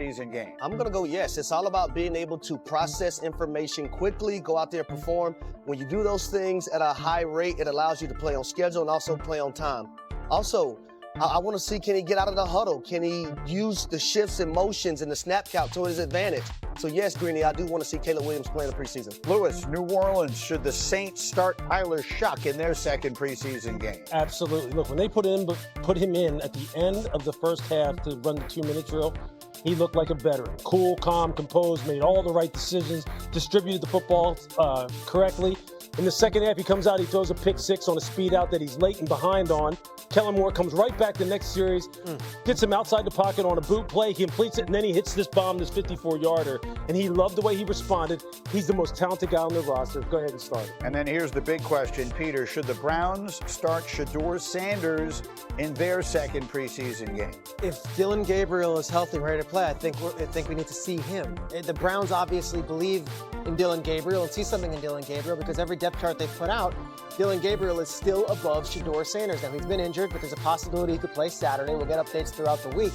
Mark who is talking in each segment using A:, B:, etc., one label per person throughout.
A: preseason game?
B: I'm going to go yes. It's all about being able to process information quickly, go out there and perform. When you do those things at a high rate, it allows you to play on schedule and also play on time. Also, I want to see, can he get out of the huddle? Can he use the shifts and motions and the snap count to his advantage? So, yes, Greeny, I do want to see Caleb Williams play in the preseason.
A: Lewis, New Orleans, should the Saints start Tyler Shuck in their second preseason game?
C: Absolutely. Look, when they put him in at the end of the first half to run the 2-minute drill, he looked like a veteran. Cool, calm, composed, made all the right decisions, distributed the football correctly. In the second half, he comes out, he throws a pick six on a speed out that he's late and behind on. Kellen Moore comes right back the next series, gets him outside the pocket on a boot play, he completes it, and then he hits this bomb, this 54-yarder, and he loved the way he responded. He's the most talented guy on the roster. Go ahead and start it.
A: And then here's the big question, Peter. Should the Browns start Shedeur Sanders in their second preseason game?
D: If Dillon Gabriel is healthy and ready to play, I think we need to see him. The Browns obviously believe in Dillon Gabriel and see something in Dillon Gabriel because every depth chart they put out, Dillon Gabriel is still above Shedeur Sanders. Now, he's been injured, but there's a possibility he could play Saturday. We'll get updates throughout the week.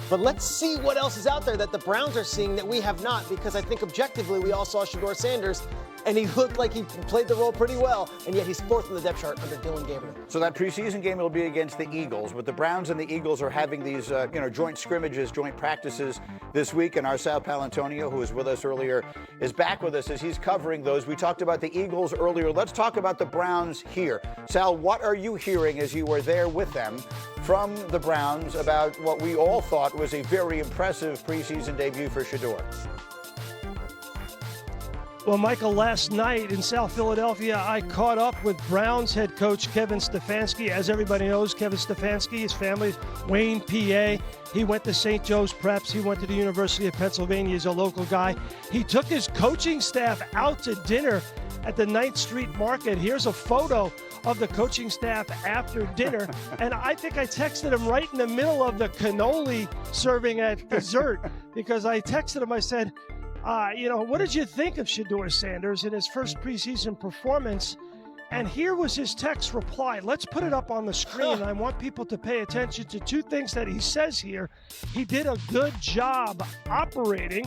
D: But let's see what else is out there that the Browns are seeing that we have not, because I think objectively we all saw Shedeur Sanders, and he looked like he played the role pretty well, and yet he's fourth in the depth chart under Dillon Gabriel.
A: So that preseason game will be against the Eagles, but the Browns and the Eagles are having these joint scrimmages, joint practices this week, and our Sal Palantonio, who was with us earlier, is back with us as he's covering those. We talked about the Eagles earlier. Let's talk about the Browns here. Sal, what are you hearing as you were there with them from the Browns about what we all thought was a very impressive preseason debut for Shedeur?
E: Well, Michael, last night in South Philadelphia, I caught up with Browns head coach Kevin Stefanski. As everybody knows, Kevin Stefanski, his family's Wayne, PA. He went to St. Joe's Preps. He went to the University of Pennsylvania. He's a local guy. He took his coaching staff out to dinner at the 9th Street Market. Here's a photo of the coaching staff after dinner. And I think I texted him right in the middle of the cannoli serving at dessert because I texted him, I said, what did you think of Shedeur Sanders in his first preseason performance? And here was his text reply. Let's put it up on the screen. I want people to pay attention to two things that he says here. He did a good job operating,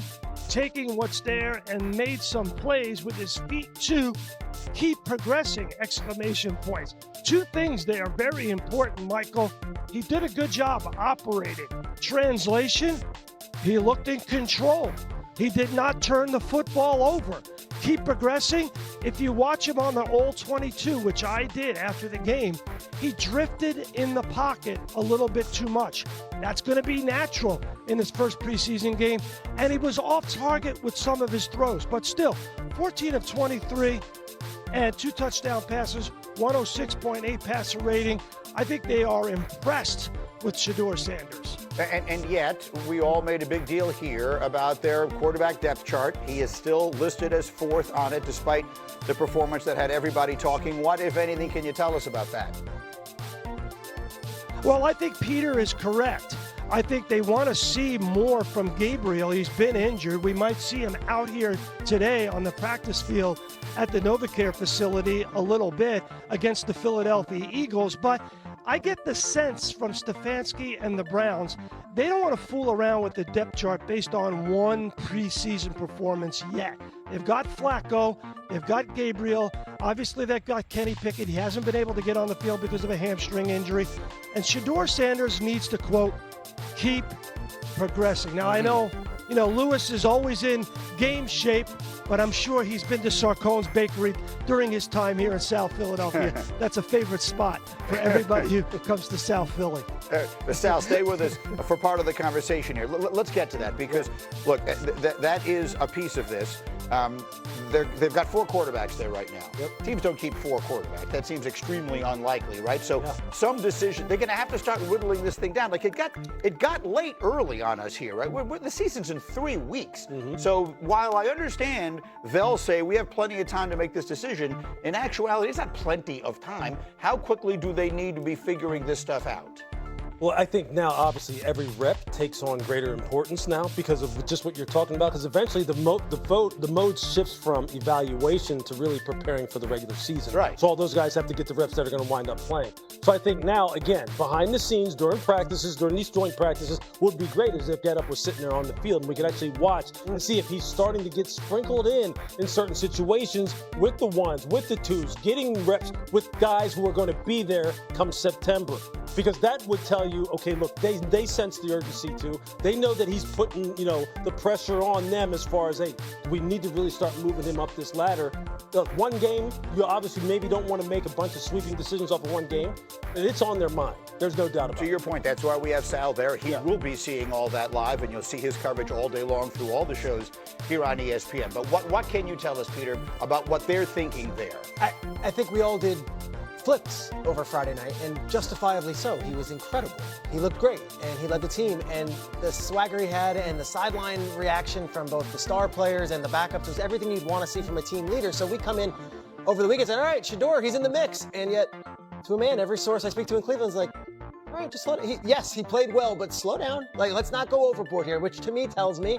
E: taking what's there, and made some plays with his feet to keep progressing, exclamation points. Two things there, very important, Michael. He did a good job operating. Translation, he looked in control. He did not turn the football over. Keep progressing. If you watch him on the All 22, which I did after the game, he drifted in the pocket a little bit too much. That's going to be natural in his first preseason game. And he was off target with some of his throws. But still, 14 of 23 and 2 touchdown passes, 106.8 passer rating. I think they are impressed with Shedeur Sanders.
A: And yet, we all made a big deal here about their quarterback depth chart. He is still listed as 4th on it, despite the performance that had everybody talking. What, if anything, can you tell us about that?
E: Well, I think Peter is correct. I think they want to see more from Gabriel. He's been injured. We might see him out here today on the practice field at the NovaCare facility a little bit against the Philadelphia Eagles. But I get the sense from Stefanski and the Browns, they don't want to fool around with the depth chart based on one preseason performance yet. They've got Flacco, they've got Gabriel, obviously they've got Kenny Pickett. He hasn't been able to get on the field because of a hamstring injury. And Shedeur Sanders needs to, quote, keep progressing. Now, I know, Lewis is always in game shape, but I'm sure he's been to Sarcone's Bakery during his time here in South Philadelphia. That's a favorite spot for everybody who comes to South Philly.
A: Sal, stay with us for part of the conversation here. Let's get to that because, look, that is a piece of this. They've got 4 quarterbacks there right now. Yep. Teams don't keep 4 quarterbacks. That seems extremely unlikely, right? So some decision, they're going to have to start whittling this thing down. Like it got late early on us here, right? The season's in 3 weeks. Mm-hmm. So while I understand they'll say we have plenty of time to make this decision, in actuality, it's not plenty of time. How quickly do they need to be figuring this stuff out?
C: Well, I think now, obviously, every rep takes on greater importance now because of just what you're talking about. Because eventually, the mode shifts from evaluation to really preparing for the regular season.
A: Right.
C: So all those guys have to get the reps that are going to wind up playing. So I think now, again, behind the scenes, during practices, during these joint practices, would be great as if Get Up was sitting there on the field and we could actually watch and see if he's starting to get sprinkled in certain situations with the ones, with the twos, getting reps with guys who are going to be there come September. Because that would tell you, okay, look, they sense the urgency too. They know that he's putting, the pressure on them as far as, hey, we need to really start moving him up this ladder. Look, one game, you obviously maybe don't want to make a bunch of sweeping decisions off of one game. And it's on their mind. There's no doubt about it.
A: To your point, that's why we have Sal there. He will be seeing all that live, and you'll see his coverage all day long through all the shows here on ESPN. But what can you tell us, Peter, about what they're thinking there?
D: I think we all did flips over Friday night, and justifiably so. He was incredible. He looked great, and he led the team, and the swagger he had and the sideline reaction from both the star players and the backups was everything you'd want to see from a team leader. So we come in over the weekend and said, all right, Shedeur, he's in the mix. And yet, to a man, every source I speak to in Cleveland is like, all right, just slow down. Yes, he played well, but slow down. Like, let's not go overboard here, which to me tells me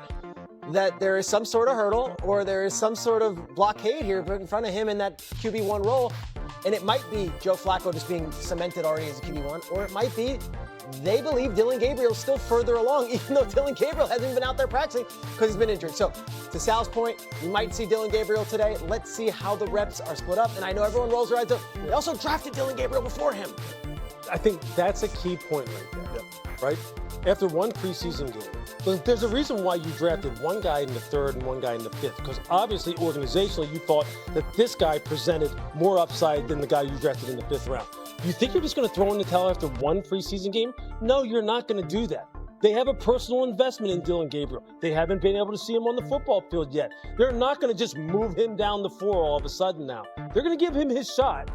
D: that there is some sort of hurdle or there is some sort of blockade here put in front of him in that QB1 role. And it might be Joe Flacco just being cemented already as a QB1, or it might be they believe Dillon Gabriel's still further along, even though Dillon Gabriel hasn't been out there practicing because he's been injured. So to Sal's point, we might see Dillon Gabriel today. Let's see how the reps are split up. And I know everyone rolls their eyes up. They also drafted Dillon Gabriel before him.
C: I think that's a key point right there, right? After one preseason game, there's a reason why you drafted one guy in the third and one guy in the fifth, because obviously organizationally you thought that this guy presented more upside than the guy you drafted in the fifth round. You think you're just going to throw in the towel after one preseason game? No, you're not going to do that. They have a personal investment in Dillon Gabriel. They haven't been able to see him on the football field yet. They're not going to just move him down the floor all of a sudden now. They're going to give him his shot.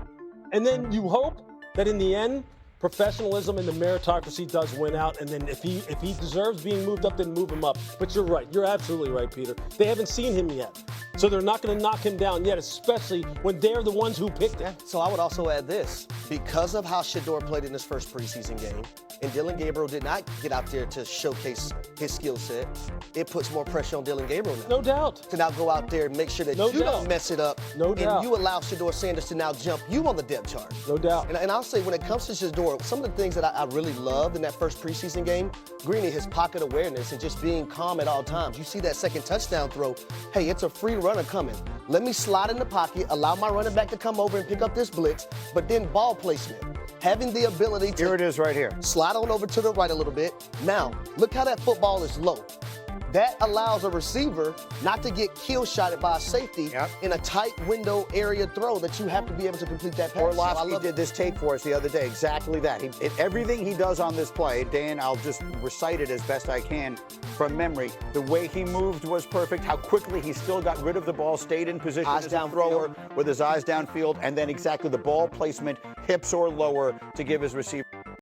C: And then you hope that in the end, professionalism and the meritocracy does win out, and then if he deserves being moved up, then move him up. But you're right. You're absolutely right, Peter. They haven't seen him yet. So they're not going to knock him down yet, especially when they're the ones who picked him.
B: So I would also add this. Because of how Shedeur played in his first preseason game, and Dillon Gabriel did not get out there to showcase his skill set, it puts more pressure on Dillon Gabriel now.
C: No doubt.
B: To now go out there and make sure that you don't mess it up.
C: No doubt.
B: And you allow Shedeur Sanders to now jump you on the depth chart.
C: No doubt.
B: And I'll say when it comes to Shedeur, some of the things that I really loved in that first preseason game, Greeny, his pocket awareness and just being calm at all times. You see that second touchdown throw, hey, it's a free runner coming. Let me slide in the pocket, allow my running back to come over and pick up this blitz, but then ball placement. Having the ability to
A: here it is right here.
B: Slide on over to the right a little bit. Now, look how that football is low. That allows a receiver not to get kill shotted by a safety in a tight window area throw that you have to be able to complete that pass.
A: Orlovsky did this tape for us the other day, exactly that. Everything he does on this play, Dan, I'll just recite it as best I can from memory. The way he moved was perfect, how quickly he still got rid of the ball, stayed in position as a thrower with his eyes downfield, and then exactly the ball placement, hips or lower, to give his receiver